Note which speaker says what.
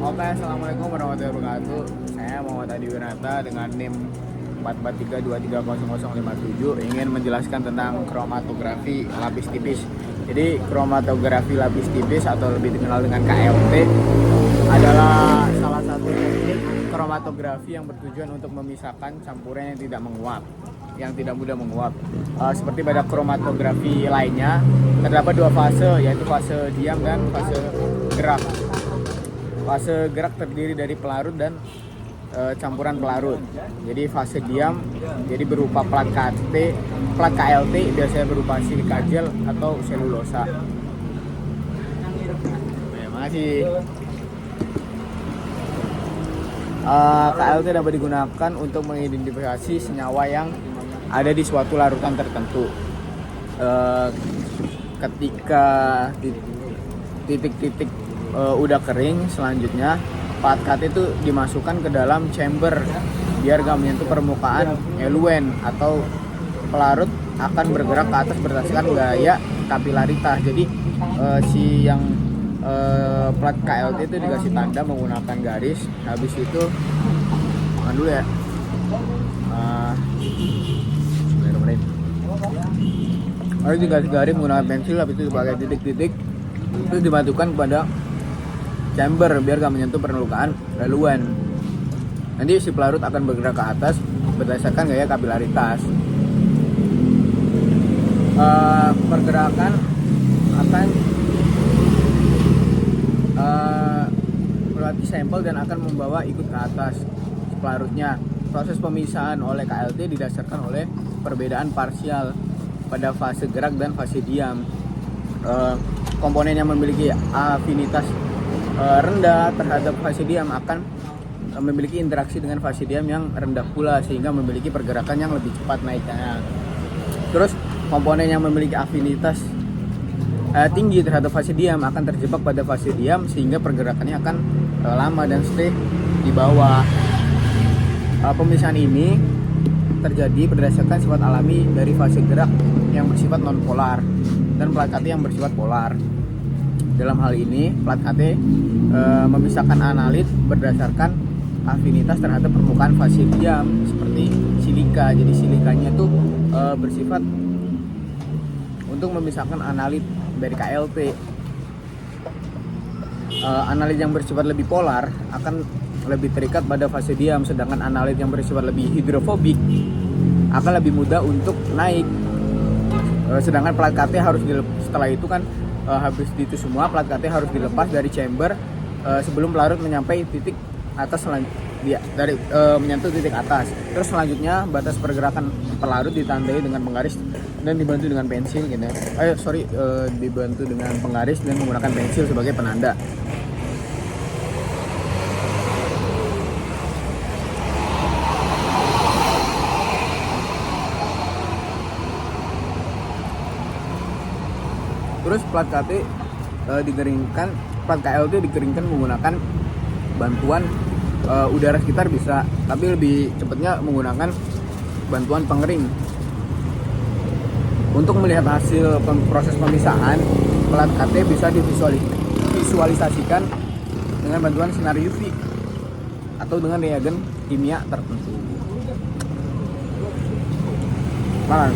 Speaker 1: Oke, assalamualaikum warahmatullahi wabarakatuh. Saya Muhammad Adi Winata dengan NIM 443230057 ingin menjelaskan tentang kromatografi lapis tipis. Jadi kromatografi lapis tipis atau lebih dikenal dengan KLT adalah salah satu teknik kromatografi yang bertujuan untuk memisahkan campuran yang tidak menguap, yang tidak mudah menguap. Seperti pada kromatografi lainnya, terdapat dua fase, yaitu fase diam dan fase gerak. Fase gerak terdiri dari pelarut dan campuran pelarut. Jadi fase diam jadi berupa plat KLT biasanya berupa silika gel atau selulosa. Terima kasih. KLT dapat digunakan untuk mengidentifikasi senyawa yang ada di suatu larutan tertentu. Ketika titik-titik udah kering, selanjutnya plat KT itu dimasukkan ke dalam chamber biar gak menyentuh permukaan eluen atau pelarut akan bergerak ke atas berdasarkan gaya kapilaritas. Jadi si yang plat KLT itu dikasih tanda menggunakan garis. Habis itu makan dulu ya. Harus dikasih garis menggunakan pensil, habis itu pakai titik-titik, terus dimasukkan pada chamber biar gak menyentuh permukaan eluen. Nanti si pelarut akan bergerak ke atas berdasarkan gaya kapilaritas. Pergerakan akan melewati sampel dan akan membawa ikut ke atas pelarutnya. Proses pemisahan oleh KLT didasarkan oleh perbedaan parsial pada fase gerak dan fase diam. Komponen yang memiliki afinitas rendah terhadap fase diam akan memiliki interaksi dengan fase diam yang rendah pula, sehingga memiliki pergerakan yang lebih cepat naiknya. Terus komponen yang memiliki afinitas tinggi terhadap fase diam akan terjebak pada fase diam, sehingga pergerakannya akan lama dan stay di bawah. Pemisahan ini terjadi berdasarkan sifat alami dari fase gerak yang bersifat non-polar dan plat KT yang bersifat polar. Dalam hal ini, plat KT memisahkan analit berdasarkan afinitas terhadap permukaan fase diam seperti silika. Jadi silikanya itu bersifat untuk memisahkan analit dari KLT. Analit yang bersifat lebih polar akan lebih terikat pada fase diam, sedangkan analit yang bersifat lebih hidrofobik akan lebih mudah untuk naik. Sedangkan plat KT harus setelah itu kan habis itu semua, plat KT harus dilepas dari chamber sebelum pelarut menyampai titik atas menyentuh titik atas. Terus selanjutnya batas pergerakan pelarut ditandai dengan penggaris dan dibantu dengan pensil gitu. Dibantu dengan penggaris dan menggunakan pensil sebagai penanda. Terus plat KT dikeringkan, plat KLT dikeringkan menggunakan bantuan udara sekitar bisa, tapi lebih cepatnya menggunakan bantuan pengering. Untuk melihat hasil proses pemisahan, plat KT bisa divisualisasikan dengan bantuan sinar UV atau dengan reagen kimia tertentu. Makan.